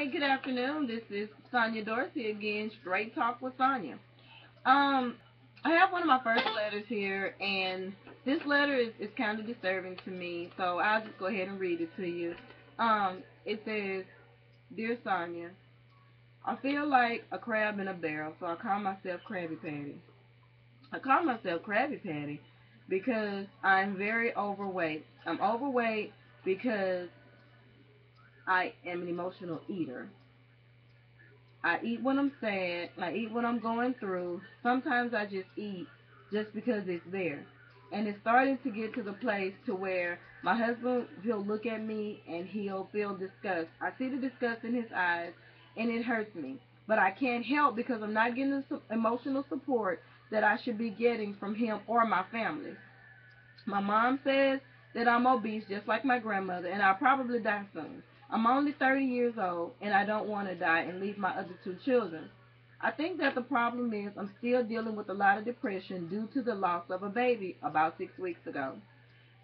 Hi, good afternoon. This is Sonia Dorsey again, Straight Talk with Sonia. Um, I have one of my first letters here, and this letter is kind of disturbing to me, so I'll just go ahead and read it to you. It says, Dear Sonia, I feel like a crab in a barrel, so I call myself Crabby Patty. I call myself Crabby Patty because I'm very overweight. I'm overweight because I am an emotional eater. I eat when I'm sad. I eat when I'm going through. Sometimes I just eat just because it's there. And it's starting to get to the place to where my husband, he'll look at me and he'll feel disgust. I see the disgust in his eyes and it hurts me. But I can't help because I'm not getting the emotional support that I should be getting from him or my family. My mom says that I'm obese just like my grandmother and I'll probably die soon. I'm only 30 years old and I don't want to die and leave my other two children. I think that the problem is I'm still dealing with a lot of depression due to the loss of a baby about 6 weeks ago.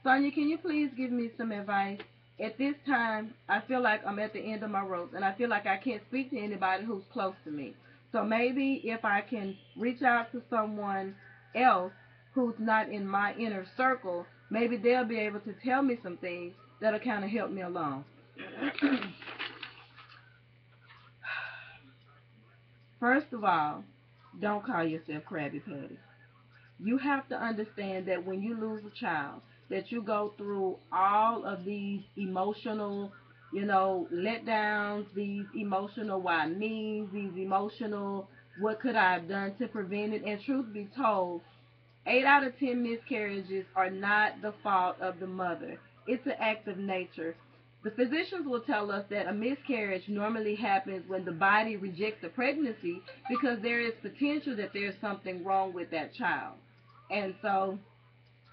Sonia, can you please give me some advice? At this time, I feel like I'm at the end of my rope and I feel like I can't speak to anybody who's close to me. So maybe if I can reach out to someone else who's not in my inner circle, maybe they'll be able to tell me some things that'll kind of help me along. First of all, don't call yourself Krabby Patty. You have to understand that when you lose a child, that you go through all of these emotional, letdowns, these emotional why me, these emotional what could I have done to prevent it. And truth be told, 8 out of 10 miscarriages are not the fault of the mother. It's an act of nature. The physicians will tell us that a miscarriage normally happens when the body rejects the pregnancy because there is potential that there's something wrong with that child. And so,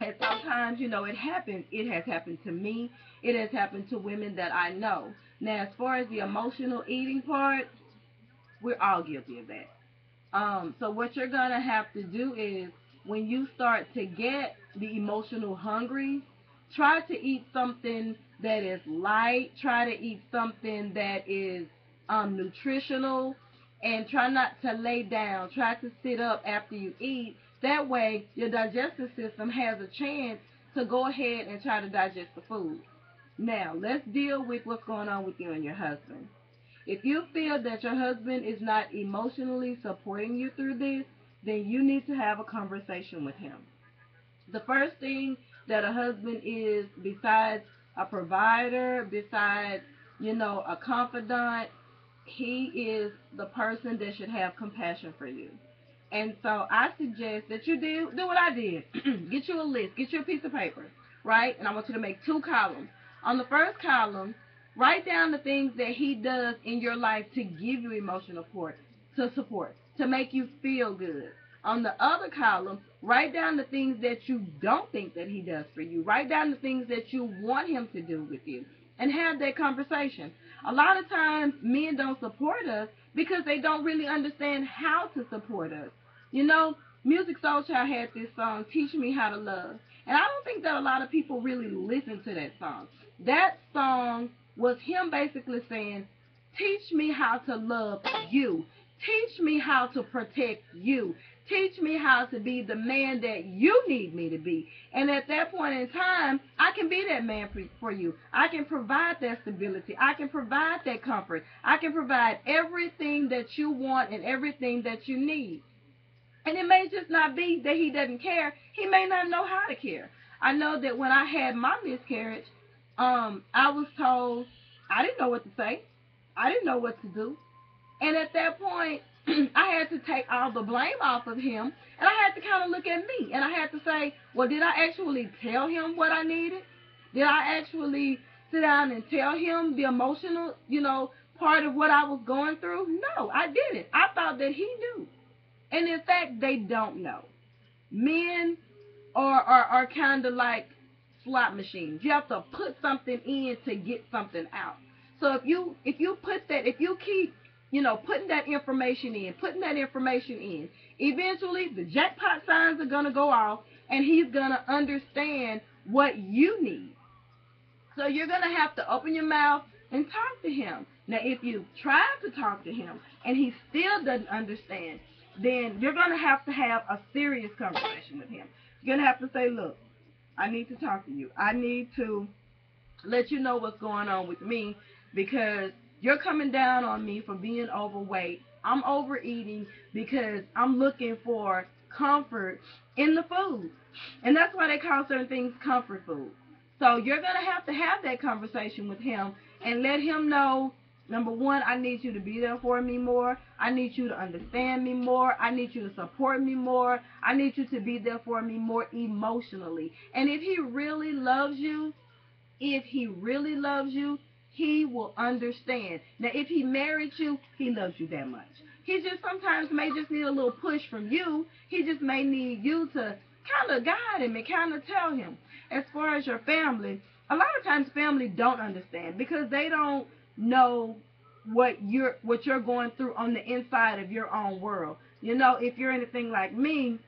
and sometimes, it happens. It has happened to me. It has happened to women that I know. Now, as far as the emotional eating part, we're all guilty of that. So what you're gonna have to do is when you start to get the emotional hungry, try to eat something that is light. Try to eat something that is nutritional, and try not to lay down. Try to sit up after you eat. That way, your digestive system has a chance to go ahead and try to digest the food. Now, let's deal with what's going on with you and your husband. If you feel that your husband is not emotionally supporting you through this, then you need to have a conversation with him. The first thing that a husband is, besides a provider, besides, a confidant, he is the person that should have compassion for you. And so I suggest that you do what I did. Get you a list, get you a piece of paper, right? And I want you to make 2 columns. On the first column, write down the things that he does in your life to give you emotional support, to make you feel good. On the other column, write down the things that you don't think that he does for you. Write down the things that you want him to do with you and have that conversation. A lot of times men don't support us because they don't really understand how to support us. You know, Music Soul Child had this song, Teach Me How to Love. And I don't think that a lot of people really listen to that song. That song was him basically saying, teach me how to love you. Teach me how to protect you. Teach me how to be the man that you need me to be. And at that point in time, I can be that man for you. I can provide that stability. I can provide that comfort. I can provide everything that you want and everything that you need. And it may just not be that he doesn't care. He may not know how to care. I know that when I had my miscarriage, I was told I didn't know what to say. I didn't know what to do. And at that point, I had to take all the blame off of him, and I had to kind of look at me, and I had to say, well, did I actually tell him what I needed? Did I actually sit down and tell him the emotional, part of what I was going through? No, I didn't. I thought that he knew. And in fact, they don't know. Men are kind of like slot machines. You have to put something in to get something out. So if you put that, if you keep putting that information in, eventually the jackpot signs are gonna go off, and he's gonna understand what you need. So you're gonna have to open your mouth and talk to him. Now, if you try to talk to him and he still doesn't understand, then you're going to have a serious conversation with him. You're going to have to say, look, I need to talk to you. I need to let you know what's going on with me because you're coming down on me for being overweight. I'm overeating because I'm looking for comfort in the food. And that's why they call certain things comfort food. So you're going to have that conversation with him and let him know, number one, I need you to be there for me more. I need you to understand me more. I need you to support me more. I need you to be there for me more emotionally. And if he really loves you, he will understand. Now, if he married you, he loves you that much. He just sometimes may just need a little push from you. He just may need you to kind of guide him and kind of tell him. As far as your family, a lot of times family don't understand because they don't know what you're going through on the inside of your own world. You know, if you're anything like me,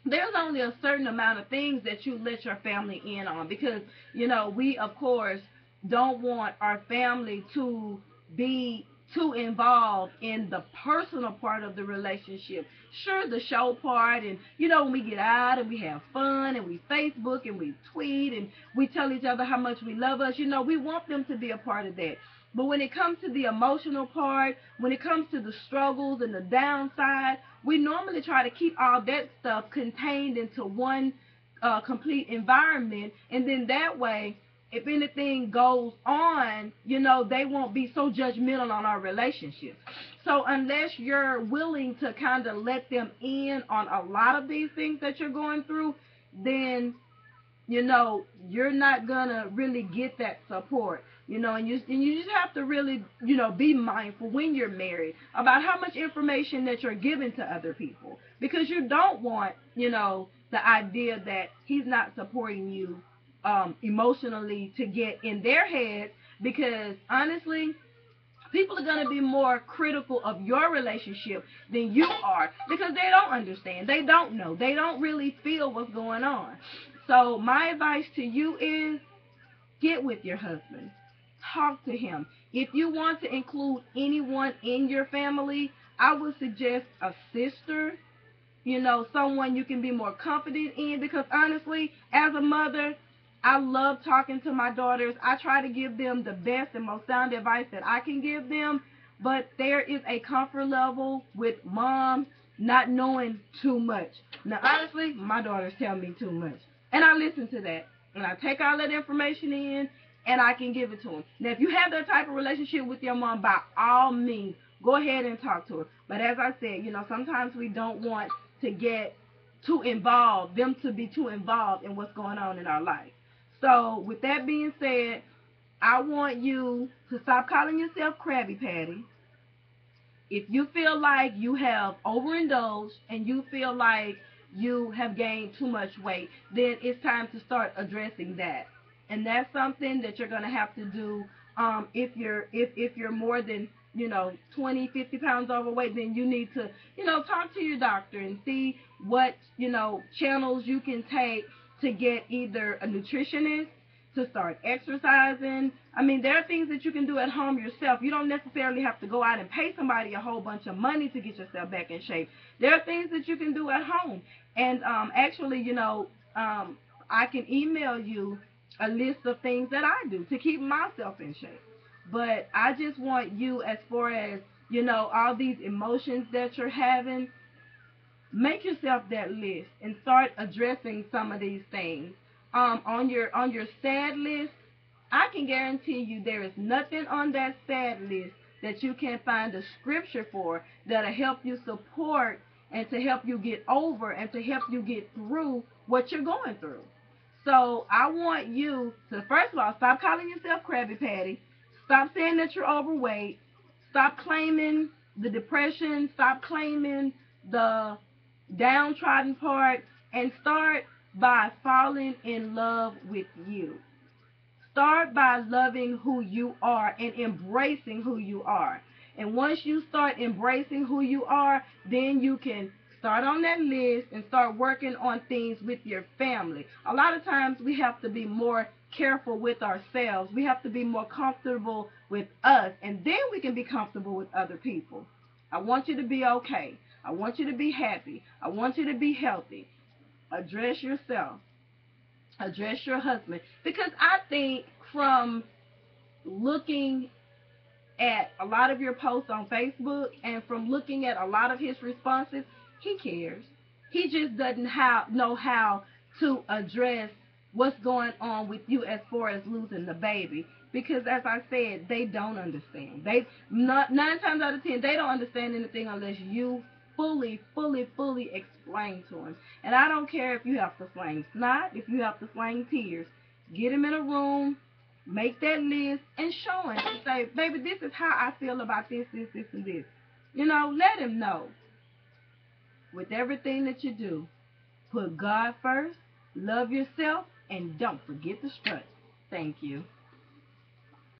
there's only a certain amount of things that you let your family in on because, you know, we, of course, don't want our family to be too involved in the personal part of the relationship. Sure, the show part, and, you know, when we get out and we have fun and we Facebook and we tweet and we tell each other how much we love us, you know, we want them to be a part of that. But when it comes to the emotional part, when it comes to the struggles and the downside, we normally try to keep all that stuff contained into one complete environment. And then that way, if anything goes on, you know, they won't be so judgmental on our relationship. So unless you're willing to kind of let them in on a lot of these things that you're going through, then, you know, you're not gonna really get that support. You know, and you just have to really, you know, be mindful when you're married about how much information that you're giving to other people, because you don't want, you know, the idea that he's not supporting you emotionally to get in their heads, because honestly, people are going to be more critical of your relationship than you are, because they don't understand, they don't know, they don't really feel what's going on. So my advice to you is, get with your husband, talk to him. If you want to include anyone in your family, I would suggest a sister, you know, someone you can be more confident in, because honestly, as a mother, I love talking to my daughters. I try to give them the best and most sound advice that I can give them, but there is a comfort level with mom not knowing too much. Now, honestly, my daughters tell me too much, and I listen to that, and I take all that information in, and I can give it to them. Now, if you have that type of relationship with your mom, by all means, go ahead and talk to her. But as I said, you know, sometimes we don't want to get too involved, them to be too involved in what's going on in our life. So with that being said, I want you to stop calling yourself Crabby Patty. If you feel like you have overindulged and you feel like you have gained too much weight, then it's time to start addressing that. And that's something that you're going to have to do. If you're more than, you know, 20, 50 pounds overweight, then you need to, you know, talk to your doctor and see what, you know, channels you can take to get either a nutritionist, to start exercising. I mean, there are things that you can do at home yourself. You don't necessarily have to go out and pay somebody a whole bunch of money to get yourself back in shape. There are things that you can do at home. And actually, you know, I can email you a list of things that I do to keep myself in shape. But I just want you, as far as, you know, all these emotions that you're having, make yourself that list and start addressing some of these things. On your sad list, I can guarantee you there is nothing on that sad list that you can find a scripture for that'll help you support and to help you get over and to help you get through what you're going through. So I want you to, first of all, stop calling yourself Krabby Patty. Stop saying that you're overweight. Stop claiming the depression. Stop claiming the downtrodden part, and start by falling in love with you. Start by loving who you are and embracing who you are. And once you start embracing who you are, then you can start on that list and start working on things with your family. A lot of times we have to be more careful with ourselves. We have to be more comfortable with us, and then we can be comfortable with other people. I want you to be okay. I want you to be happy. I want you to be healthy. Address yourself. Address your husband. Because I think from looking at a lot of your posts on Facebook and from looking at a lot of his responses, he cares. He just doesn't know how to address what's going on with you as far as losing the baby. Because as I said, they don't understand. They not 9 times out of 10 they don't understand anything unless you fully explain to them. And I don't care if you have to slang snot, if you have to slang tears. Get him in a room, make that list, and show him. And say, baby, this is how I feel about this, and this. Let him know. With everything that you do, put God first, love yourself, and don't forget the strut. Thank you.